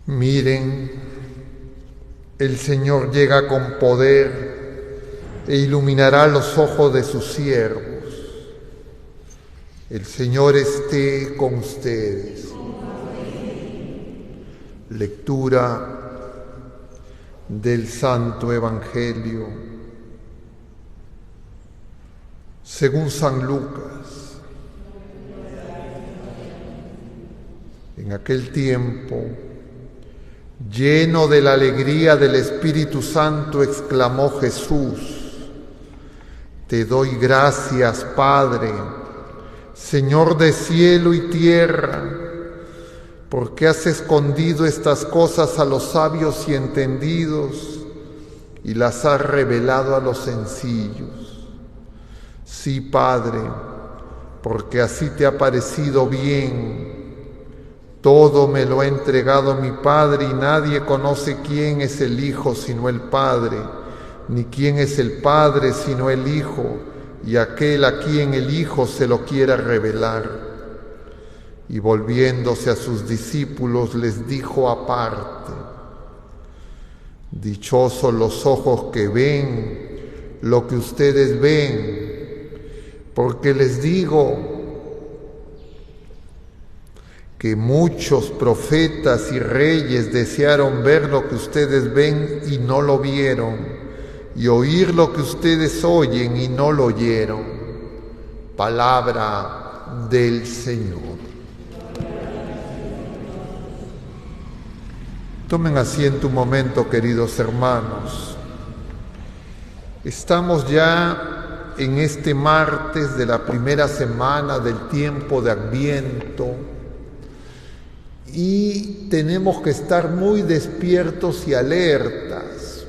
Miren, el Señor llega con poder e iluminará los ojos de sus siervos. El Señor esté con ustedes. Lectura del Santo Evangelio según San Lucas. En aquel tiempo, lleno de la alegría del Espíritu Santo, exclamó Jesús: Te doy gracias, Padre, Señor de cielo y tierra, porque has escondido estas cosas a los sabios y entendidos y las has revelado a los sencillos. Sí, Padre, porque así te ha parecido bien. Todo me lo ha entregado mi Padre, y nadie conoce quién es el Hijo sino el Padre, ni quién es el Padre sino el Hijo, y aquel a quien el Hijo se lo quiera revelar. Y volviéndose a sus discípulos les dijo aparte: Dichosos los ojos que ven lo que ustedes ven, porque les digo que muchos profetas y reyes desearon ver lo que ustedes ven y no lo vieron, y oír lo que ustedes oyen y no lo oyeron. Palabra del Señor. Tomen asiento un momento, queridos hermanos. Estamos ya en este martes de la primera semana del tiempo de Adviento y tenemos que estar muy despiertos y alertas,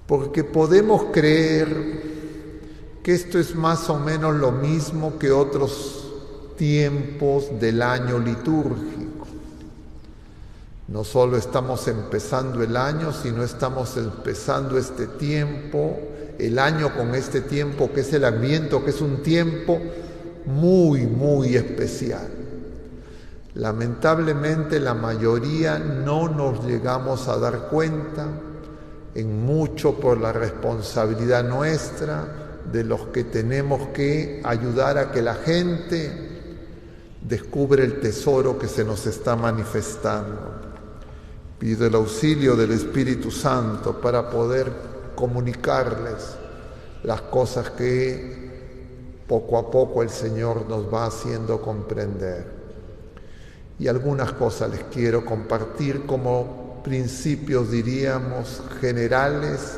porque podemos creer que esto es más o menos lo mismo que otros tiempos del año litúrgico. No solo estamos empezando el año, sino estamos empezando este tiempo, el año con este tiempo que es el Adviento, que es un tiempo muy, muy especial. Lamentablemente la mayoría no nos llegamos a dar cuenta, en mucho por la responsabilidad nuestra, de los que tenemos que ayudar a que la gente descubra el tesoro que se nos está manifestando. Pido el auxilio del Espíritu Santo para poder comunicarles las cosas que poco a poco el Señor nos va haciendo comprender. Y algunas cosas les quiero compartir como principios, diríamos, generales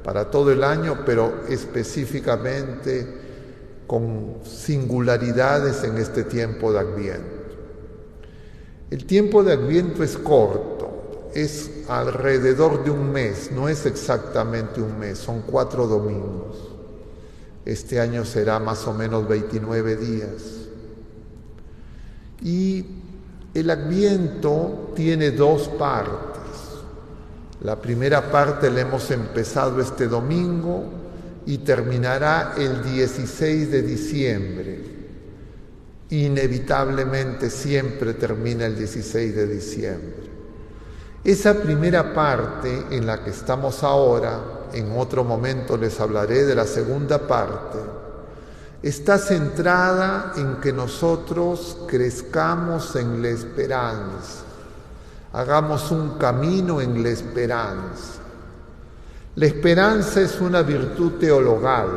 para todo el año, pero específicamente con singularidades en este tiempo de Adviento. El tiempo de Adviento es corto. Es alrededor de un mes, no es exactamente un mes, son 4 domingos. Este año será más o menos 29 días. Y el Adviento tiene 2 partes. La primera parte la hemos empezado este domingo y terminará el 16 de diciembre. Inevitablemente siempre termina el 16 de diciembre. Esa primera parte en la que estamos ahora, en otro momento les hablaré de la segunda parte, está centrada en que nosotros crezcamos en la esperanza, hagamos un camino en la esperanza. La esperanza es una virtud teologal,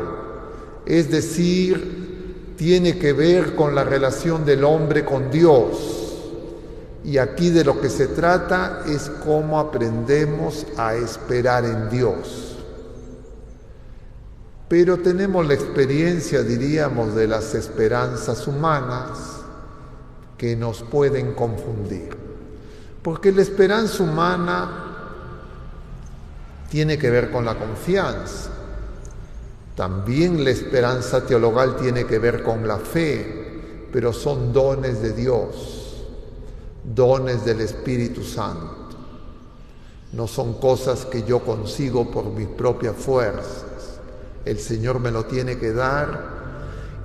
es decir, tiene que ver con la relación del hombre con Dios. Y aquí de lo que se trata es cómo aprendemos a esperar en Dios. Pero tenemos la experiencia, diríamos, de las esperanzas humanas que nos pueden confundir. Porque la esperanza humana tiene que ver con la confianza. También la esperanza teologal tiene que ver con la fe, pero son dones de Dios. Dones del Espíritu Santo. No son cosas que yo consigo por mis propias fuerzas. El Señor me lo tiene que dar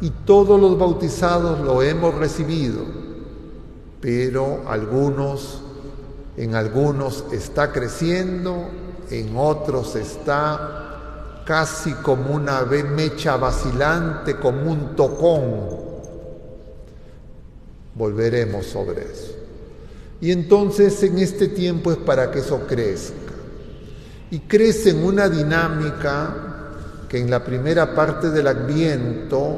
y todos los bautizados lo hemos recibido, pero algunos En algunos está creciendo, en otros está casi como una mecha vacilante, como un tocón. Volveremos sobre eso. Y entonces en este tiempo es para que eso crezca. Y crece en una dinámica que en la primera parte del Adviento,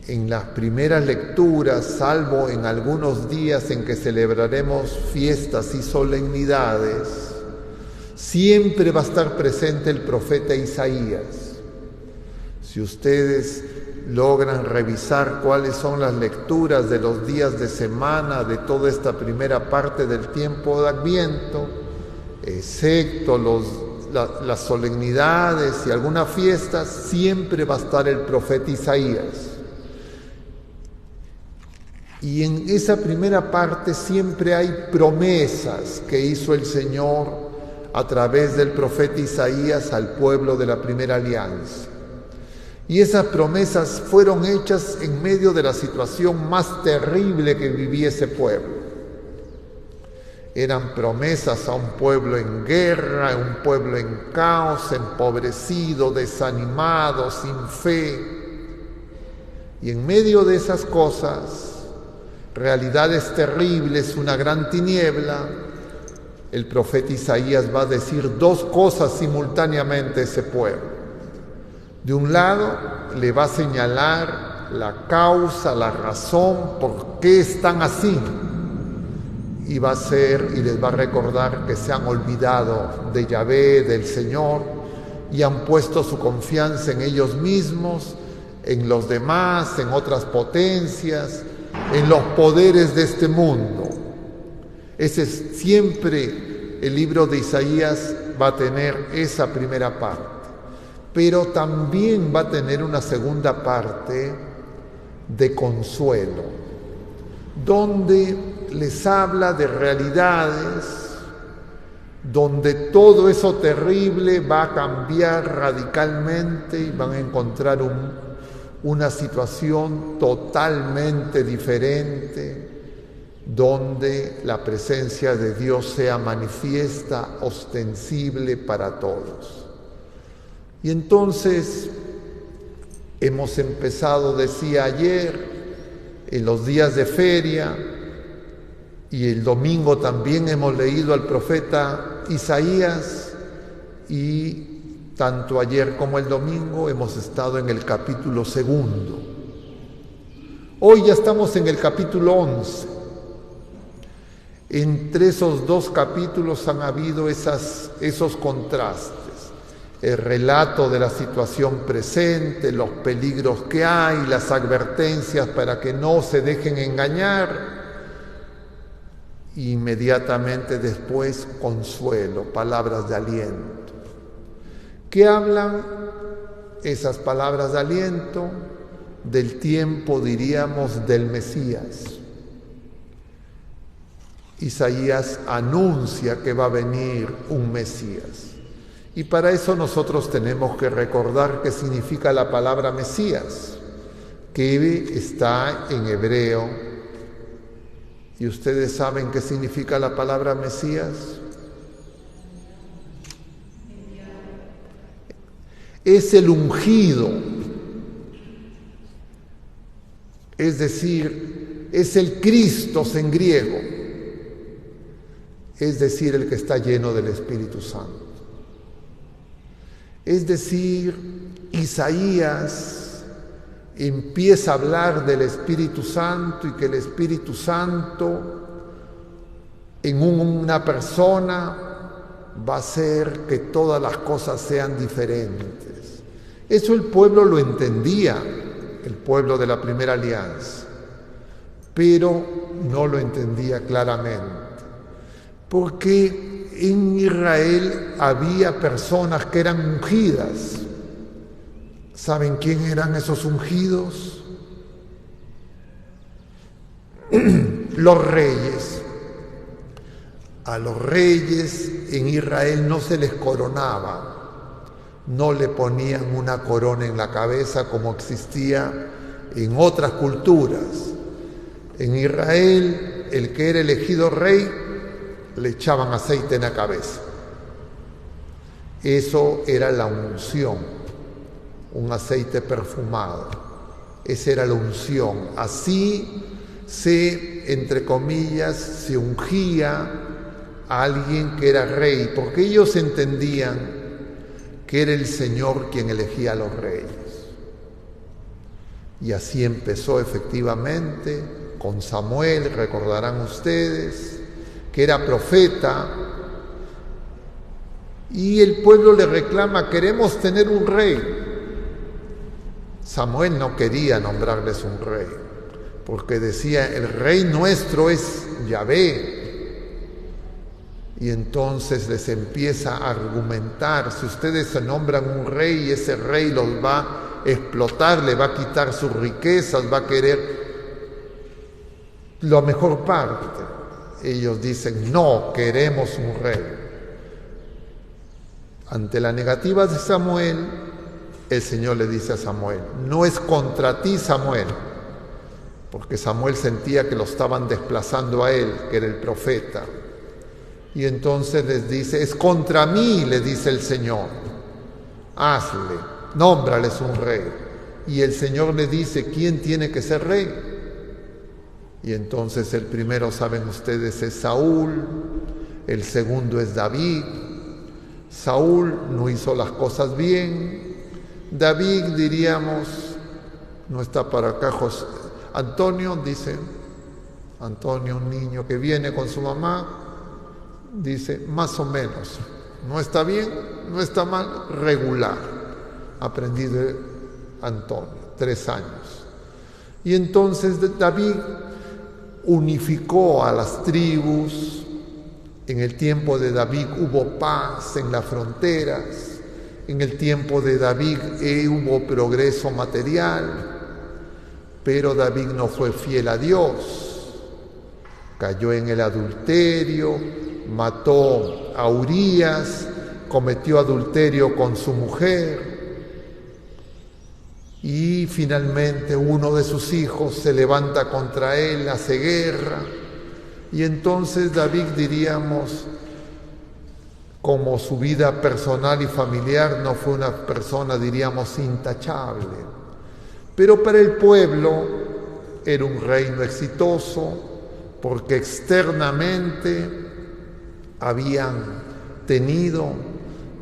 en las primeras lecturas, salvo en algunos días en que celebraremos fiestas y solemnidades, siempre va a estar presente el profeta Isaías. Si ustedes logran revisar cuáles son las lecturas de los días de semana de toda esta primera parte del tiempo de Adviento, excepto las solemnidades y algunas fiestas, siempre va a estar el profeta Isaías. Y en esa primera parte siempre hay promesas que hizo el Señor a través del profeta Isaías al pueblo de la primera alianza. Y esas promesas fueron hechas en medio de la situación más terrible que vivía ese pueblo. Eran promesas a un pueblo en guerra, a un pueblo en caos, empobrecido, desanimado, sin fe. Y en medio de esas cosas, realidades terribles, una gran tiniebla, el profeta Isaías va a decir dos cosas simultáneamente a ese pueblo. De un lado, le va a señalar la causa, la razón por qué están así. Y va a ser, y les va a recordar que se han olvidado de Yahvé, del Señor, y han puesto su confianza en ellos mismos, en los demás, en otras potencias, en los poderes de este mundo. Ese es siempre el libro de Isaías, va a tener esa primera parte, pero también va a tener una segunda parte de consuelo, donde les habla de realidades, donde todo eso terrible va a cambiar radicalmente y van a encontrar una situación totalmente diferente, donde la presencia de Dios sea manifiesta, ostensible para todos. Y entonces hemos empezado, decía ayer, en los días de feria, y el domingo también hemos leído al profeta Isaías, y tanto ayer como el domingo hemos estado en el capítulo 2. Hoy ya estamos en el capítulo 11. Entre esos dos capítulos han habido esos contrastes. El relato de la situación presente, los peligros que hay, las advertencias para que no se dejen engañar. Inmediatamente después, consuelo, palabras de aliento. ¿Qué hablan esas palabras de aliento? Del tiempo, diríamos, del Mesías. Isaías anuncia que va a venir un Mesías. Y para eso nosotros tenemos que recordar qué significa la palabra Mesías, que está en hebreo. ¿Y ustedes saben qué significa la palabra Mesías? Es el ungido, es decir, es el Christos en griego, es decir, el que está lleno del Espíritu Santo. Es decir, Isaías empieza a hablar del Espíritu Santo y que el Espíritu Santo en una persona va a hacer que todas las cosas sean diferentes. Eso el pueblo lo entendía, el pueblo de la primera alianza, pero no lo entendía claramente, porque en Israel había personas que eran ungidas. ¿Saben quién eran esos ungidos? Los reyes. A los reyes en Israel no se les coronaba, no le ponían una corona en la cabeza como existía en otras culturas. En Israel, el que era elegido rey le echaban aceite en la cabeza. Eso era la unción, un aceite perfumado. Esa era la unción. Así entre comillas, se ungía a alguien que era rey, porque ellos entendían que era el Señor quien elegía a los reyes. Y así empezó efectivamente con Samuel, recordarán ustedes, que era profeta, y el pueblo le reclama: queremos tener un rey. Samuel no quería nombrarles un rey, porque decía: el rey nuestro es Yahvé. Y entonces les empieza a argumentar: si ustedes se nombran un rey, ese rey los va a explotar, le va a quitar sus riquezas, va a querer la mejor parte. Ellos dicen: no queremos un rey. Ante la negativa de Samuel, el Señor le dice a Samuel: no es contra ti, Samuel, porque Samuel sentía que lo estaban desplazando a él, que era el profeta. Y entonces les dice: es contra mí, le dice el Señor, hazle, nómbrales un rey. Y el Señor le dice: ¿quién tiene que ser rey? Y entonces el primero, saben ustedes, es Saúl, el segundo es David. Saúl no hizo las cosas bien. David, diríamos, no está para acá, José. Antonio, dice, Antonio, un niño que viene con su mamá, dice: más o menos, no está bien, no está mal, regular. Aprendí de Antonio, 3 años. Y entonces David unificó a las tribus. En el tiempo de David hubo paz en las fronteras. En el tiempo de David hubo progreso material. Pero David no fue fiel a Dios. Cayó en el adulterio, mató a Urías, cometió adulterio con su mujer. Y finalmente uno de sus hijos se levanta contra él, hace guerra. Y entonces David, diríamos, como su vida personal y familiar, no fue una persona, diríamos, intachable. Pero para el pueblo era un reino exitoso, porque externamente habían tenido,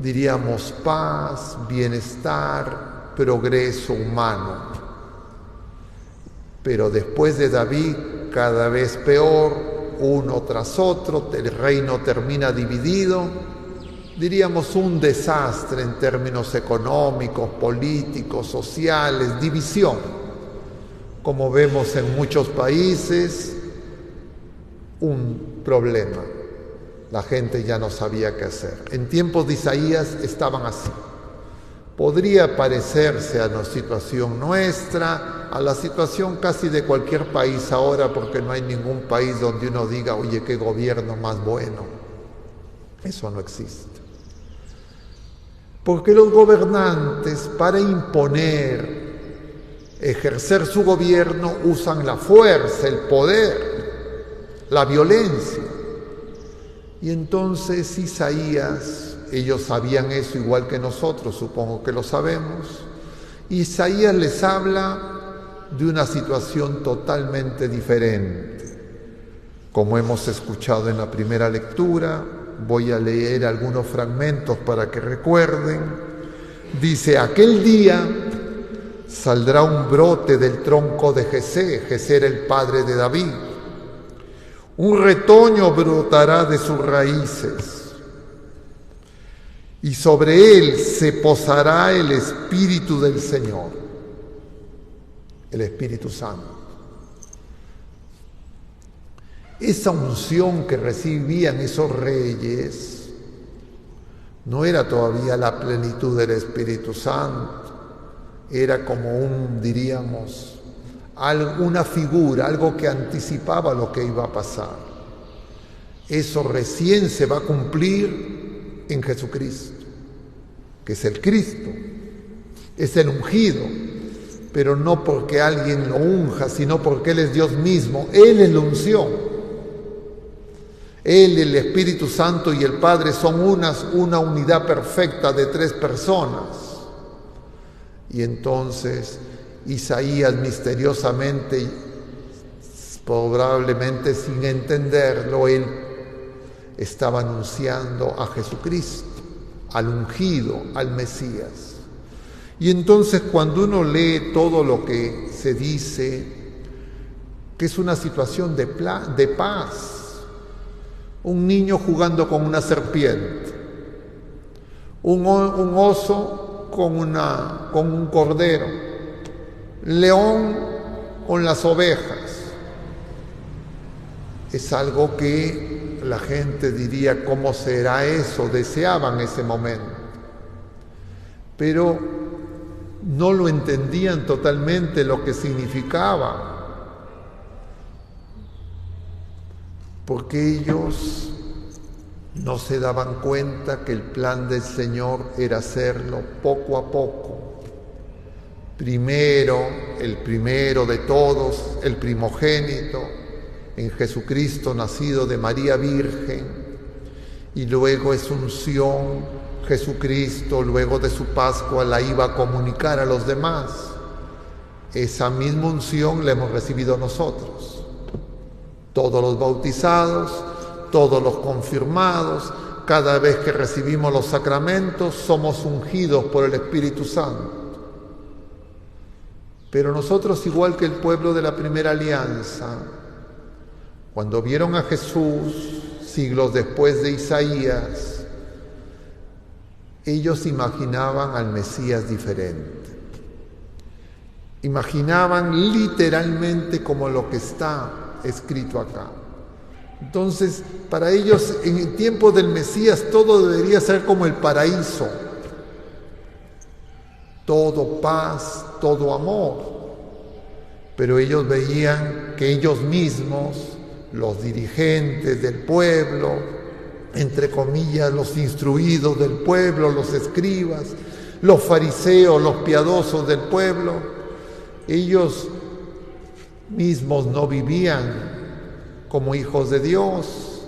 diríamos, paz, bienestar, progreso humano. Pero después de David, cada vez peor, uno tras otro, el reino termina dividido, diríamos un desastre en términos económicos, políticos, sociales, división. Como vemos en muchos países, un problema. La gente ya no sabía qué hacer. En tiempos de Isaías estaban así. Podría parecerse a la situación nuestra, a la situación casi de cualquier país ahora, porque no hay ningún país donde uno diga: oye, qué gobierno más bueno. Eso no existe. Porque los gobernantes, para imponer, ejercer su gobierno, usan la fuerza, el poder, la violencia. Y entonces Isaías, ellos sabían eso igual que nosotros, supongo que lo sabemos. Isaías les habla de una situación totalmente diferente. Como hemos escuchado en la primera lectura, voy a leer algunos fragmentos para que recuerden. Dice: aquel día saldrá un brote del tronco de Jesé. Jesé era el padre de David. Un retoño brotará de sus raíces. Y sobre él se posará el Espíritu del Señor, el Espíritu Santo. Esa unción que recibían esos reyes no era todavía la plenitud del Espíritu Santo, era como diríamos, una figura, algo que anticipaba lo que iba a pasar. Eso recién se va a cumplir en Jesucristo, que es el Cristo, es el ungido, pero no porque alguien lo unja, sino porque Él es Dios mismo. Él es la unción. Él, el Espíritu Santo y el Padre son una unidad perfecta de 3 personas. Y entonces Isaías misteriosamente, probablemente sin entenderlo, él estaba anunciando a Jesucristo, al ungido, al Mesías. Y entonces cuando uno lee todo lo que se dice, que es una situación de paz, un niño jugando con una serpiente, un oso con un cordero, león con las ovejas. Es algo que la gente diría, ¿cómo será eso? Deseaban ese momento. Pero no lo entendían totalmente lo que significaba, porque ellos no se daban cuenta que el plan del Señor era hacerlo poco a poco. Primero, el primero de todos, el primogénito, en Jesucristo nacido de María Virgen, y luego Asunción, Jesucristo, luego de su Pascua, la iba a comunicar a los demás. Esa misma unción la hemos recibido nosotros. Todos los bautizados, todos los confirmados, cada vez que recibimos los sacramentos, somos ungidos por el Espíritu Santo. Pero nosotros, igual que el pueblo de la primera alianza, cuando vieron a Jesús, siglos después de Isaías, ellos imaginaban al Mesías diferente. Imaginaban literalmente como lo que está escrito acá. Entonces, para ellos, en el tiempo del Mesías, todo debería ser como el paraíso. Todo paz, todo amor. Pero ellos veían que ellos mismos, los dirigentes del pueblo, entre comillas, los instruidos del pueblo, los escribas, los fariseos, los piadosos del pueblo, ellos mismos no vivían como hijos de Dios,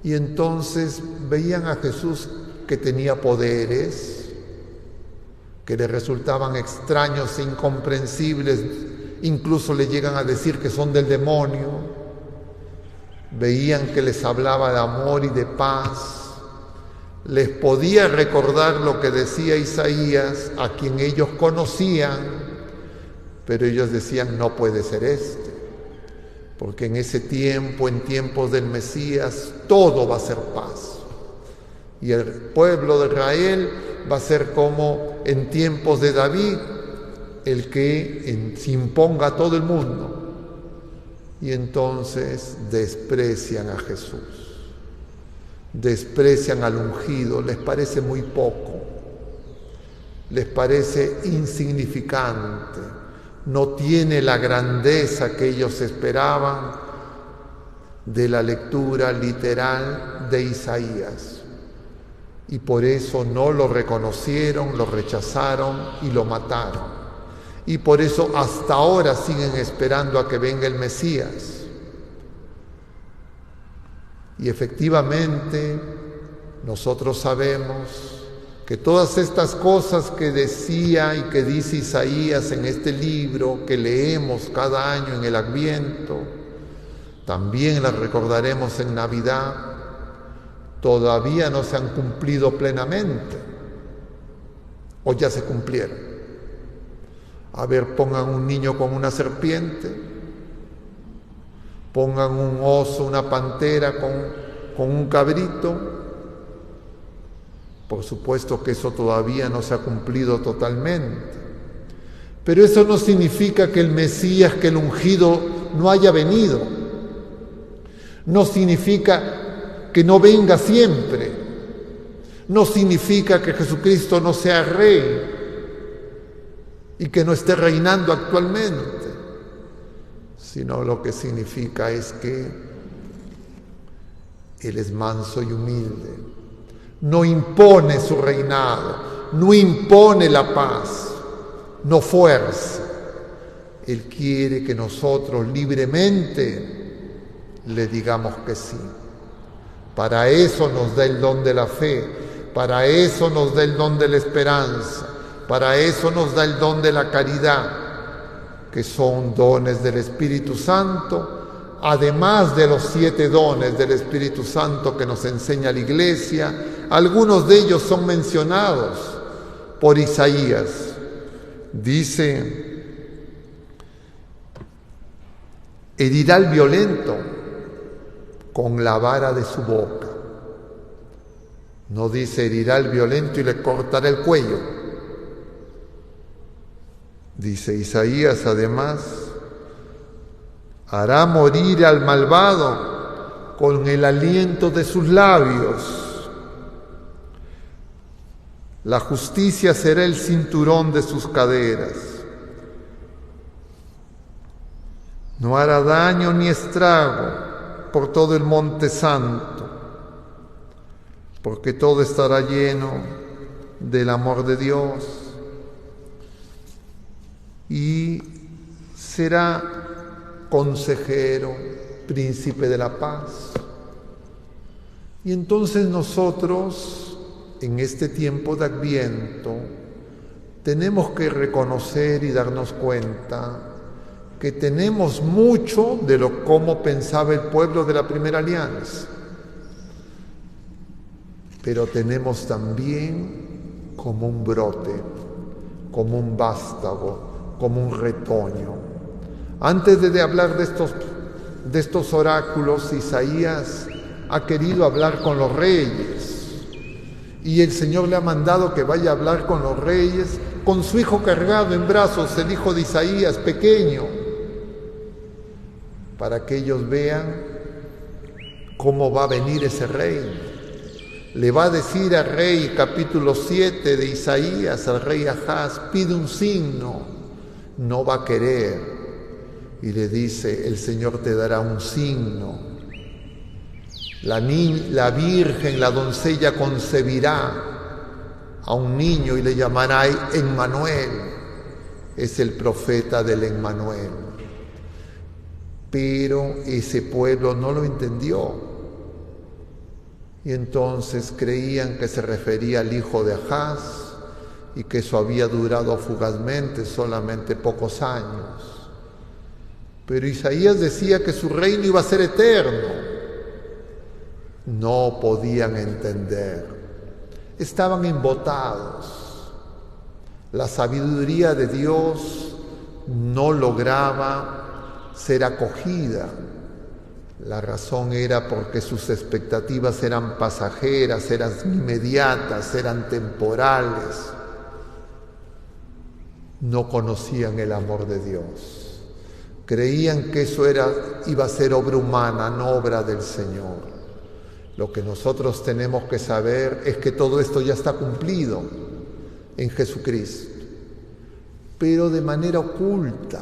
y entonces veían a Jesús que tenía poderes que les resultaban extraños e incomprensibles, incluso le llegan a decir que son del demonio. Veían que les hablaba de amor y de paz, les podía recordar lo que decía Isaías, a quien ellos conocían, pero ellos decían, no puede ser este, porque en ese tiempo, en tiempos del Mesías, todo va a ser paz. Y el pueblo de Israel va a ser como en tiempos de David, el que se imponga a todo el mundo. Y entonces desprecian a Jesús, desprecian al ungido, les parece muy poco, les parece insignificante, no tiene la grandeza que ellos esperaban de la lectura literal de Isaías. Y por eso no lo reconocieron, lo rechazaron y lo mataron. Y por eso hasta ahora siguen esperando a que venga el Mesías. Y efectivamente, nosotros sabemos que todas estas cosas que decía y que dice Isaías en este libro que leemos cada año en el Adviento, también las recordaremos en Navidad, todavía no se han cumplido plenamente, o ya se cumplieron. A ver, pongan un niño con una serpiente, pongan un oso, una pantera con un cabrito. Por supuesto que eso todavía no se ha cumplido totalmente. Pero eso no significa que el Mesías, que el ungido no haya venido. No significa que no venga siempre. No significa que Jesucristo no sea rey y que no esté reinando actualmente, sino lo que significa es que Él es manso y humilde, no impone su reinado, no impone la paz, no fuerza. Él quiere que nosotros libremente le digamos que sí. Para eso nos da el don de la fe, para eso nos da el don de la esperanza, para eso nos da el don de la caridad, que son dones del Espíritu Santo, además de los 7 dones del Espíritu Santo que nos enseña la Iglesia. Algunos de ellos son mencionados por Isaías. Dice: herirá al violento con la vara de su boca. No dice herirá al violento y le cortará el cuello. Dice Isaías además: hará morir al malvado con el aliento de sus labios. La justicia será el cinturón de sus caderas. No hará daño ni estrago por todo el monte santo, porque todo estará lleno del amor de Dios, y será consejero, príncipe de la paz. Y entonces nosotros, en este tiempo de Adviento, tenemos que reconocer y darnos cuenta que tenemos mucho de lo cómo pensaba el pueblo de la primera alianza, pero tenemos también como un brote, como un vástago, como un retoño. Antes de hablar de estos oráculos, Isaías ha querido hablar con los reyes, y el Señor le ha mandado que vaya a hablar con los reyes, con su hijo cargado en brazos, el hijo de Isaías, pequeño, para que ellos vean cómo va a venir ese rey. Le va a decir al rey, capítulo 7 de Isaías, al rey Ahaz: pide un signo. No va a querer. Y le dice: el Señor te dará un signo. La virgen, la doncella, concebirá a un niño y le llamará Emmanuel. Es el profeta del Emmanuel. Pero ese pueblo no lo entendió, y entonces creían que se refería al hijo de Ahaz y que eso había durado fugazmente, solamente pocos años. Pero Isaías decía que su reino iba a ser eterno. No podían entender, estaban embotados. La sabiduría de Dios no lograba ser acogida. La razón era porque sus expectativas eran pasajeras, eran inmediatas, eran temporales. No conocían el amor de Dios. Creían que eso iba a ser obra humana, no obra del Señor. Lo que nosotros tenemos que saber es que todo esto ya está cumplido en Jesucristo, pero de manera oculta,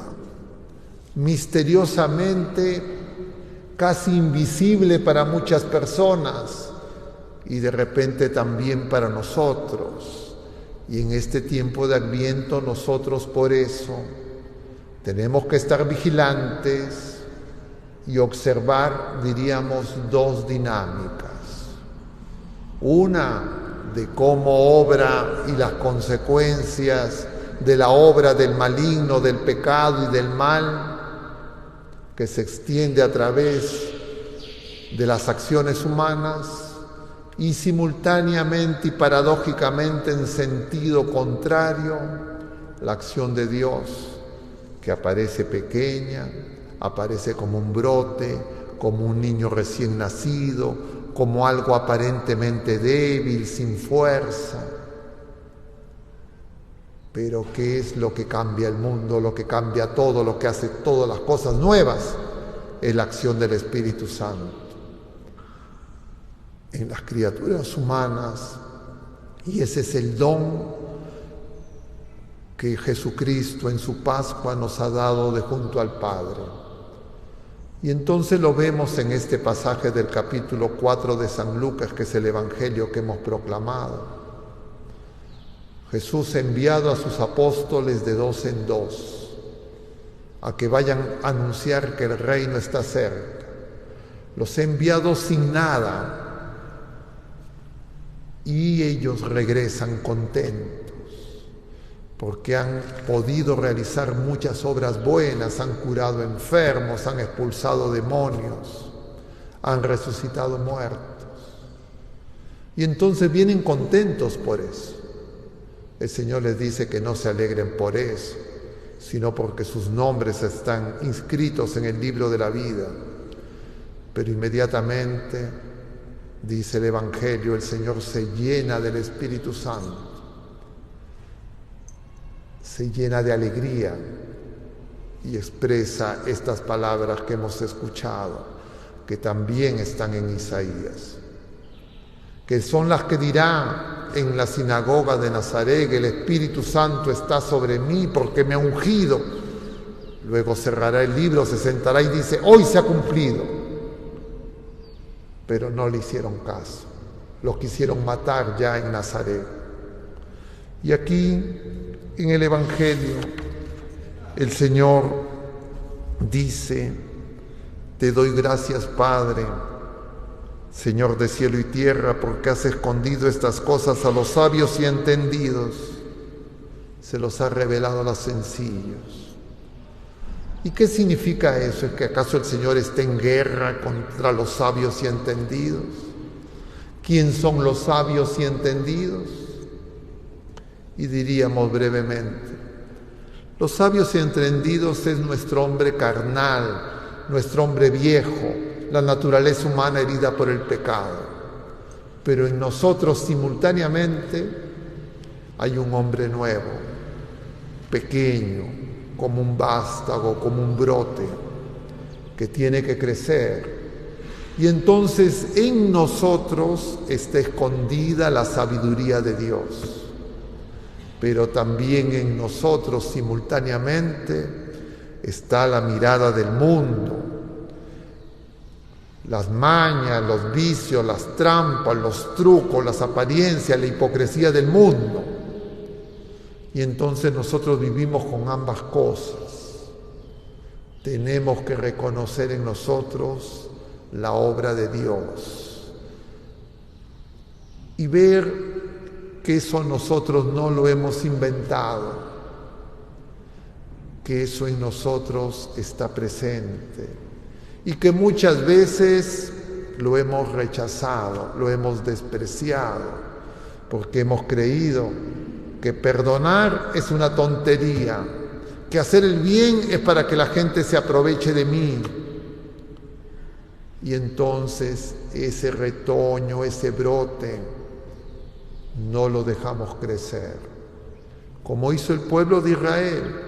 misteriosamente, casi invisible para muchas personas y de repente también para nosotros. Y en este tiempo de Adviento nosotros por eso tenemos que estar vigilantes y observar, diríamos, 2 dinámicas. Una de cómo obra y las consecuencias de la obra del maligno, del pecado y del mal, que se extiende a través de las acciones humanas, y simultáneamente y paradójicamente en sentido contrario, la acción de Dios, que aparece pequeña, aparece como un brote, como un niño recién nacido, como algo aparentemente débil, sin fuerza. Pero ¿qué es lo que cambia el mundo, lo que cambia todo, lo que hace todas las cosas nuevas? Es la acción del Espíritu Santo en las criaturas humanas, y ese es el don que Jesucristo en su Pascua nos ha dado de junto al Padre. Y entonces lo vemos en este pasaje del capítulo 4 de San Lucas, que es el Evangelio que hemos proclamado. Jesús ha enviado a sus apóstoles de 2 en 2 a que vayan a anunciar que el reino está cerca. Los ha enviado sin nada, y ellos regresan contentos porque han podido realizar muchas obras buenas, han curado enfermos, han expulsado demonios, han resucitado muertos. Y entonces vienen contentos por eso. El Señor les dice que no se alegren por eso, sino porque sus nombres están inscritos en el libro de la vida. Pero inmediatamente, dice el Evangelio, el Señor se llena del Espíritu Santo, se llena de alegría y expresa estas palabras que hemos escuchado, que también están en Isaías, que son las que dirá en la sinagoga de Nazaret: el Espíritu Santo está sobre mí porque me ha ungido. Luego cerrará el libro, se sentará y dice: hoy se ha cumplido. Pero no le hicieron caso, lo quisieron matar ya en Nazaret. Y aquí en el Evangelio el Señor dice: te doy gracias, Padre, Señor de cielo y tierra, porque has escondido estas cosas a los sabios y entendidos, se los has revelado a los sencillos. ¿Y qué significa eso? ¿Es que acaso el Señor está en guerra contra los sabios y entendidos? ¿Quién son los sabios y entendidos? Y diríamos brevemente: los sabios y entendidos es nuestro hombre carnal, nuestro hombre viejo, la naturaleza humana herida por el pecado. Pero en nosotros simultáneamente hay un hombre nuevo, pequeño, como un vástago, como un brote, que tiene que crecer. Y entonces en nosotros está escondida la sabiduría de Dios, pero también en nosotros simultáneamente está la mirada del mundo, las mañas, los vicios, las trampas, los trucos, las apariencias, la hipocresía del mundo. Y entonces nosotros vivimos con ambas cosas. Tenemos que reconocer en nosotros la obra de Dios y ver que eso nosotros no lo hemos inventado, que eso en nosotros está presente y que muchas veces lo hemos rechazado, lo hemos despreciado, porque hemos creído que perdonar es una tontería, que hacer el bien es para que la gente se aproveche de mí. Y entonces ese retoño, ese brote, no lo dejamos crecer, como hizo el pueblo de Israel.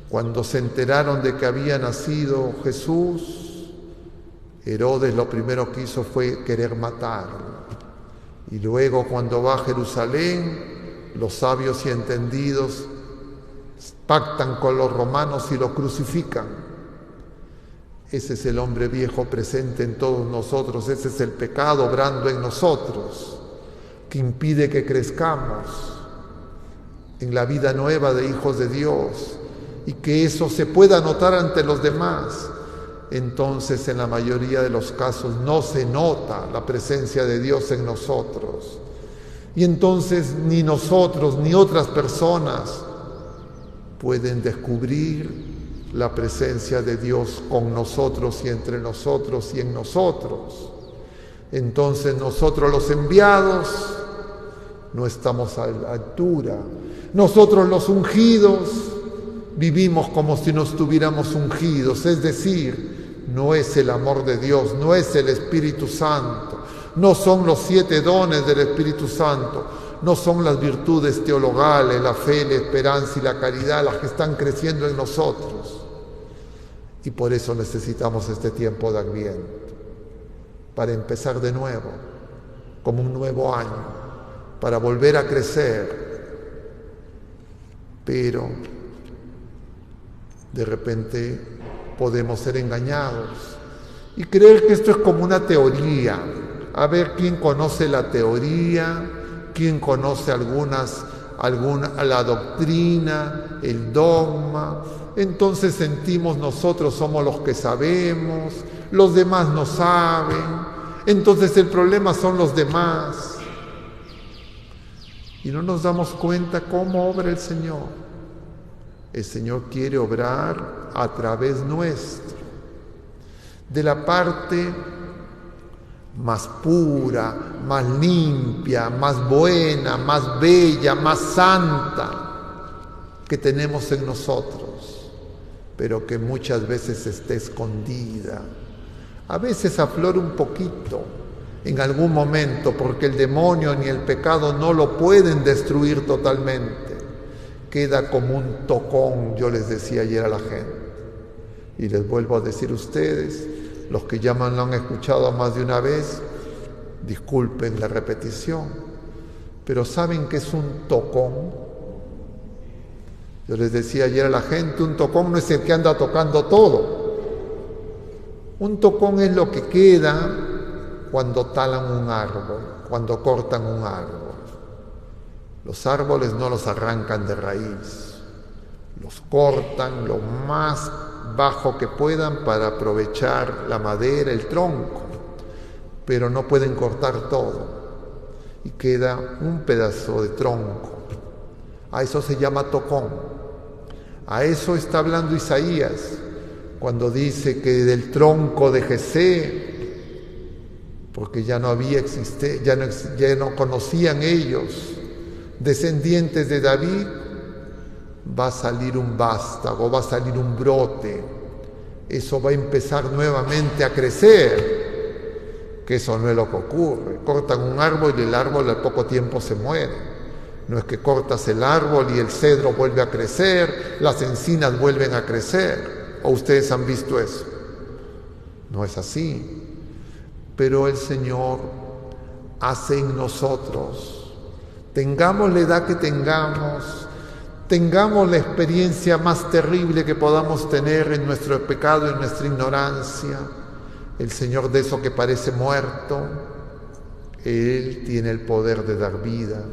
Cuando se enteraron de que había nacido Jesús, Herodes lo primero que hizo fue querer matarlo. Y luego, cuando va a Jerusalén, los sabios y entendidos pactan con los romanos y lo crucifican. Ese es el hombre viejo presente en todos nosotros, ese es el pecado obrando en nosotros, que impide que crezcamos en la vida nueva de hijos de Dios y que eso se pueda notar ante los demás. Entonces, en la mayoría de los casos no se nota la presencia de Dios en nosotros. Y entonces ni nosotros ni otras personas pueden descubrir la presencia de Dios con nosotros y entre nosotros y en nosotros. Entonces nosotros, los enviados, no estamos a la altura. Nosotros, los ungidos, vivimos como si no estuviéramos ungidos, es decir, no es el amor de Dios, no es el Espíritu Santo, no son los 7 dones del Espíritu Santo, no son las virtudes teologales, la fe, la esperanza y la caridad las que están creciendo en nosotros. Y por eso necesitamos este tiempo de Adviento, para empezar de nuevo, como un nuevo año, para volver a crecer. Pero de repente podemos ser engañados y creer que esto es como una teoría. A ver quién conoce la teoría, quién conoce la doctrina, el dogma. Entonces sentimos nosotros somos los que sabemos, los demás no saben. Entonces el problema son los demás. y no nos damos cuenta cómo obra el Señor. El Señor quiere obrar a través nuestro, de la parte más pura, más limpia, más buena, más bella, más santa que tenemos en nosotros, pero que muchas veces está escondida. A veces aflora un poquito en algún momento, porque el demonio ni el pecado no lo pueden destruir totalmente. Queda como un tocón, yo les decía ayer a la gente. Y les vuelvo a decir a ustedes, los que ya me lo han escuchado más de una vez, disculpen la repetición, pero ¿saben qué es un tocón? Yo les decía ayer a la gente, un tocón no es el que anda tocando todo. Un tocón es lo que queda cuando talan un árbol, cuando cortan un árbol. Los árboles no los arrancan de raíz, los cortan lo más bajo que puedan para aprovechar la madera, el tronco, pero no pueden cortar todo y queda un pedazo de tronco. A eso se llama tocón. A eso está hablando Isaías cuando dice que del tronco de Jesé, porque ya no conocían ellos, descendientes de David, va a salir un vástago, va a salir un brote. Eso va a empezar nuevamente a crecer, que eso no es lo que ocurre. Cortan un árbol y el árbol al poco tiempo se muere. No es que cortas el árbol y el cedro vuelve a crecer, las encinas vuelven a crecer. ¿O ustedes han visto eso? No es así. Pero el Señor hace en nosotros, tengamos la edad que tengamos la experiencia más terrible que podamos tener en nuestro pecado y en nuestra ignorancia, el Señor de eso que parece muerto, Él tiene el poder de dar vida.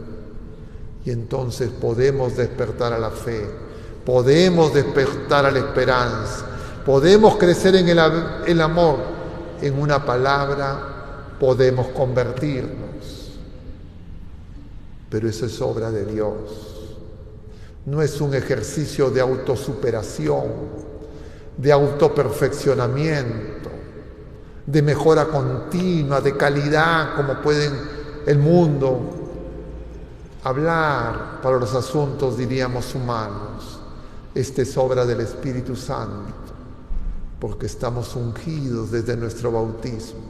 Y entonces podemos despertar a la fe, podemos despertar a la esperanza, podemos crecer en el amor. En una palabra, podemos convertirnos. Pero eso es obra de Dios. No es un ejercicio de autosuperación, de autoperfeccionamiento, de mejora continua, de calidad, como pueden el mundo hablar para los asuntos, diríamos, humanos. Esta es obra del Espíritu Santo, porque estamos ungidos desde nuestro bautismo.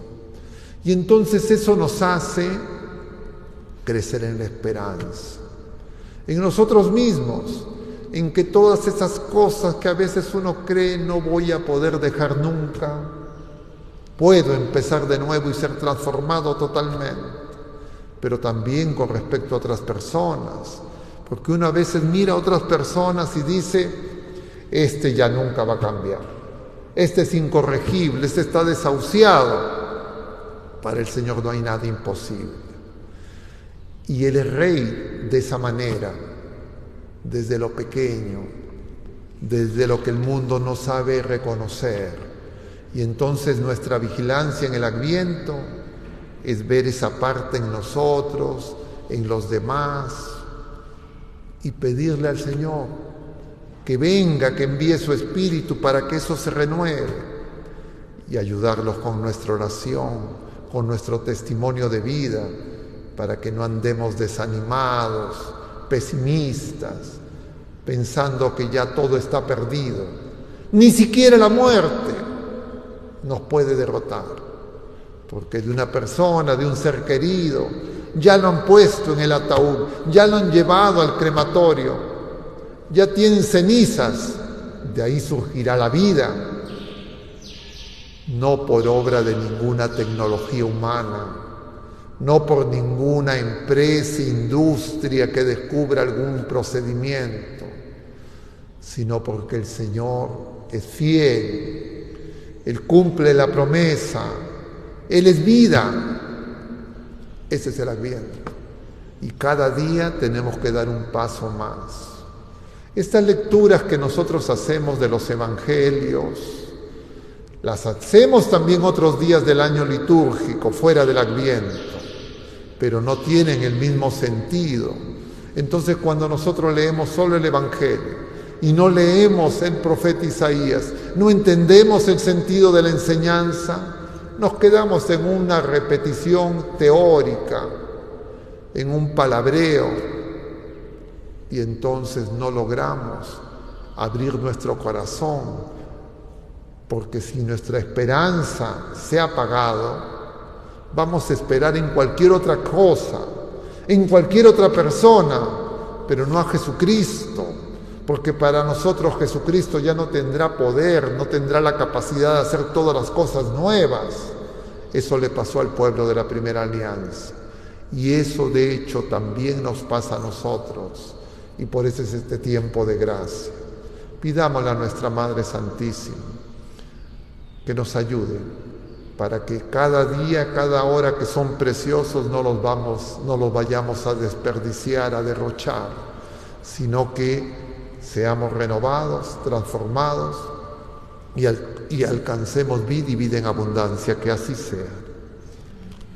Y entonces eso nos hace crecer en la esperanza, en nosotros mismos, en que todas esas cosas que a veces uno cree no voy a poder dejar nunca, puedo empezar de nuevo y ser transformado totalmente. Pero también con respecto a otras personas, porque uno a veces mira a otras personas y dice, este ya nunca va a cambiar, este es incorregible, este está desahuciado. Para el Señor no hay nada imposible. Y Él es Rey de esa manera, desde lo pequeño, desde lo que el mundo no sabe reconocer. Y entonces nuestra vigilancia en el Adviento es ver esa parte en nosotros, en los demás, y pedirle al Señor que venga, que envíe su Espíritu para que eso se renueve, y ayudarlos con nuestra oración, con nuestro testimonio de vida, para que no andemos desanimados, pesimistas, pensando que ya todo está perdido. Ni siquiera la muerte nos puede derrotar. Porque de una persona, de un ser querido, ya lo han puesto en el ataúd, ya lo han llevado al crematorio, ya tienen cenizas, de ahí surgirá la vida, no por obra de ninguna tecnología humana, no por ninguna empresa, industria que descubra algún procedimiento, sino porque el Señor es fiel, Él cumple la promesa, Él es vida. Ese es el Adviento. Y cada día tenemos que dar un paso más. Estas lecturas que nosotros hacemos de los evangelios, las hacemos también otros días del año litúrgico, fuera del Adviento, pero no tienen el mismo sentido, Entonces, cuando nosotros leemos solo el Evangelio y no leemos el profeta Isaías, no entendemos el sentido de la enseñanza, nos quedamos en una repetición teórica, en un palabreo, y entonces no logramos abrir nuestro corazón, porque si nuestra esperanza se ha apagado, vamos a esperar en cualquier otra cosa, en cualquier otra persona, pero no a Jesucristo, porque para nosotros Jesucristo ya no tendrá poder, no tendrá la capacidad de hacer todas las cosas nuevas. Eso le pasó al pueblo de la primera alianza, y eso de hecho también nos pasa a nosotros, y por eso es este tiempo de gracia. Pidámosle a nuestra Madre Santísima que nos ayude para que cada día, cada hora que son preciosos no los vayamos a desperdiciar, a derrochar, sino que seamos renovados, transformados y alcancemos vida y vida en abundancia, que así sea.